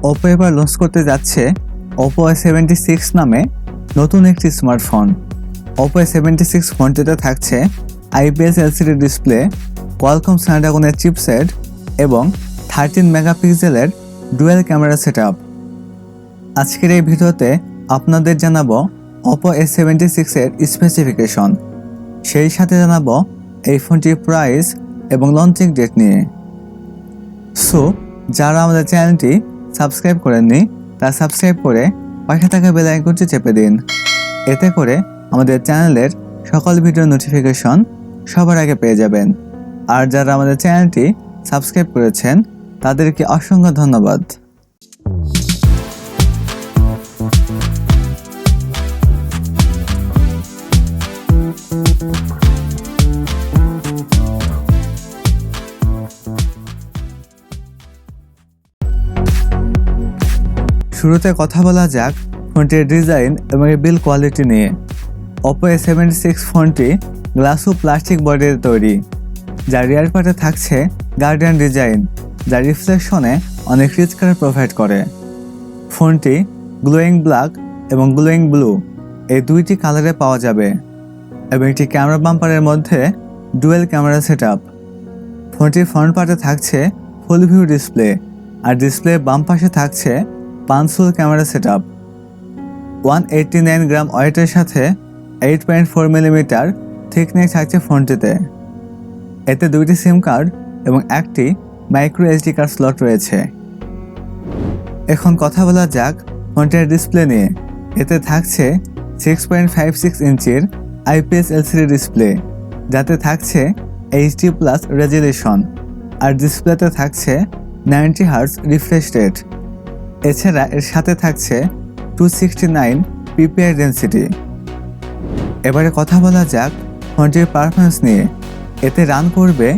Oppo এবার launch করতে যাচ্ছে Oppo A76 নামে নতুন একটি স্মার্টফোন। Oppo A76 ফোনটিতে থাকছে IPS LCD ডিসপ্লে, কোয়ালকম স্ন্যাপড্রাগনের চিপসেট এবং 13 মেগাপিক্সেলের ডুয়েল ক্যামেরা সেটআপ। আজকের এই ভিডিওতে আপনাদের জানাবো Oppo A76 এর স্পেসিফিকেশন, সেই সাথে জানাবো এই ফোনটির প্রাইস এবং লঞ্চিং ডেট নিয়ে। সো যারা আমাদের চ্যানেলটি সাবস্ক্রাইব করেননি তা সাবস্ক্রাইব করে পাশে থাকা বেল আইকনটি চেপে দিন। এতে করে আমাদের চ্যানেলের সকল ভিডিও নোটিফিকেশন সবার আগে পেয়ে যাবেন। আর যারা আমাদের চ্যানেলটি সাবস্ক্রাইব করেছেন তাদেরকে অসংখ্য ধন্যবাদ। শুরুতে কথা বলা যাক ফোনটির ডিজাইন এবং বিল্ড কোয়ালিটি নিয়ে। Oppo A76 ফোনটি গ্লাস ও প্লাস্টিক বডিতে তৈরি, যার রিয়ার পার্টে থাকছে গার্ডিয়ান ডিজাইন, যা রিফ্লেকশনে অনেক রিচ কালার প্রোভাইড করে। ফোনটি গ্লোয়িং ব্ল্যাক এবং গ্লোয়িং ব্লু এই দুইটি কালারে পাওয়া যাবে এবং একটি ক্যামেরা বাম্পারের মধ্যে ডুয়েল ক্যামেরা সেটআপ। ফোনটির ফ্রন্ট পার্টে থাকছে ফুল ভিউ ডিসপ্লে, আর ডিসপ্লের বাম পাশে থাকছে পাঁচফুল ক্যামেরা সেটআপ। 189 গ্রাম ওয়েটের সাথে 8.4 মিলিমিটার থিকনেস থাকছে ফোনটিতে। এতে দুইটি সিম কার্ড এবং একটি মাইক্রো SD কার্ড স্লট রয়েছে। এখন কথা বলা যাক ফোনটির ডিসপ্লে নিয়ে। এতে থাকছে 6.56 ইঞ্চির IPS LCD ডিসপ্লে, যাতে থাকছে HD+ রেজলিউশন, আর ডিসপ্লেতে থাকছে 90 হার্টজ রিফ্রেশ রেট। এছাড়া এর সাথে থাকছে 269 PPI ডেনসিটি। এবারে কথা বলা যাক ফোনটির পারফরমেন্স নিয়ে। এতে রান করবে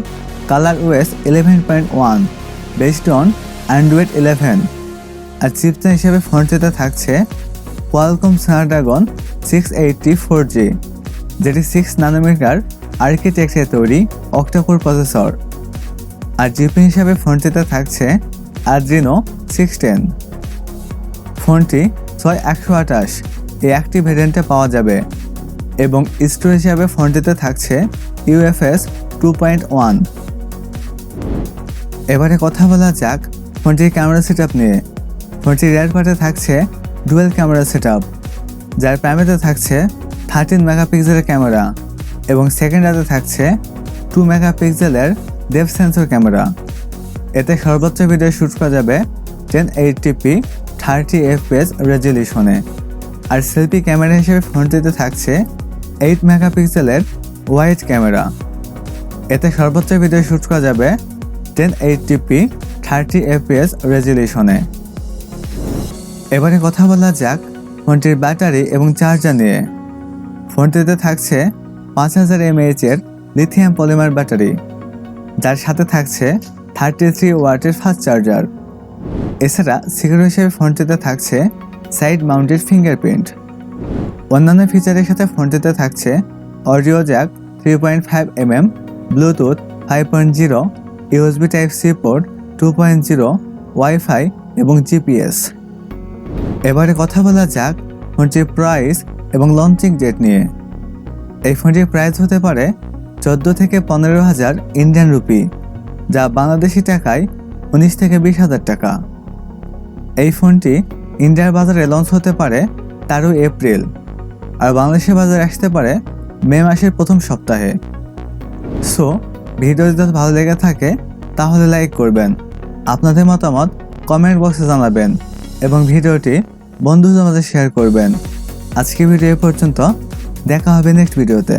ColorOS 11.1 বেসড অন Android 11, আর চিপসেট হিসেবে ফোনটিতে থাকছে কোয়ালকম স্ন্যাপড্রাগন 680 4G, যেটি 6 ন্যানোমিটার আর্কিটেকচারে তৈরি অক্টা-কোর প্রসেসর। আর জিপি হিসেবে ফোনটিতে থাকছে Adreno 610। ফোনটি 6128 এই একটি ভেরিয়েন্টে পাওয়া যাবে এবং স্টোরেজ হিসাবে ফোনটিতে থাকছে UFS 2.1। এবারে কথা বলা যাক ফোনটির ক্যামেরা সেটআপ নিয়ে। ফোনটির রিয়ার পার্টে থাকছে ডুয়েল ক্যামেরা সেটআপ, যার প্রাইমারিতে থাকছে 13 মেগাপিক্সেলের ক্যামেরা এবং সেকেন্ডারিতে থাকছে 2 মেগাপিক্সেলের ডেপথ সেন্সর ক্যামেরা। এতে সর্বোচ্চ ভিডিও শ্যুট করা যাবে 1080p 30 fps রেজলিউশনে। আর সেলফি ক্যামেরা হিসেবে ফোনটিতে থাকছে 8 মেগাপিক্সেলের ওয়াইড ক্যামেরা। এতে সর্বোচ্চ ভিডিও শ্যুট করা যাবে 1080p 30 fps রেজলিউশনে। এবারে কথা বলা যাক ফোনটির ব্যাটারি এবং চার্জার নিয়ে। ফোনটিতে থাকছে 5000 mAh এর লিথিয়াম পলিমার ব্যাটারি, যার সাথে থাকছে 33 ওয়াটের ফাস্ট চার্জার। এছাড়া সিকিউরিটি হিসেবে ফোনটিতে থাকছে সাইড মাউন্টেড ফিঙ্গারপ্রিন্ট। অন্যান্য ফিচারের সাথে ফোনটিতে থাকছে audio Jack 3.5mm, Bluetooth 5.0, USB Type-C port 2.0, wifi এবং GPS। এবারে কথা বলা যাক ফোনটির প্রাইস এবং লঞ্চিং ডেট নিয়ে। এই ফোনটির প্রাইস হতে পারে 14 থেকে 15,000 ইন্ডিয়ান রুপি, যা বাংলাদেশি টাকায় 19 থেকে 20,000 টাকা। এই ফোনটি ইন্ডিয়ার বাজারে লঞ্চ হতে পারে 13 এপ্রিল, আর বাংলাদেশের বাজারে আসতে পারে মে মাসের প্রথম সপ্তাহে। সো ভিডিও যদি ভালো লেগে থাকে তাহলে লাইক করবেন, আপনাদের মতামত কমেন্ট বক্সে জানাবেন এবং ভিডিওটি বন্ধুদের মাঝে শেয়ার করবেন। আজকে ভিডিও পর্যন্ত, দেখা হবে নেক্সট ভিডিওতে।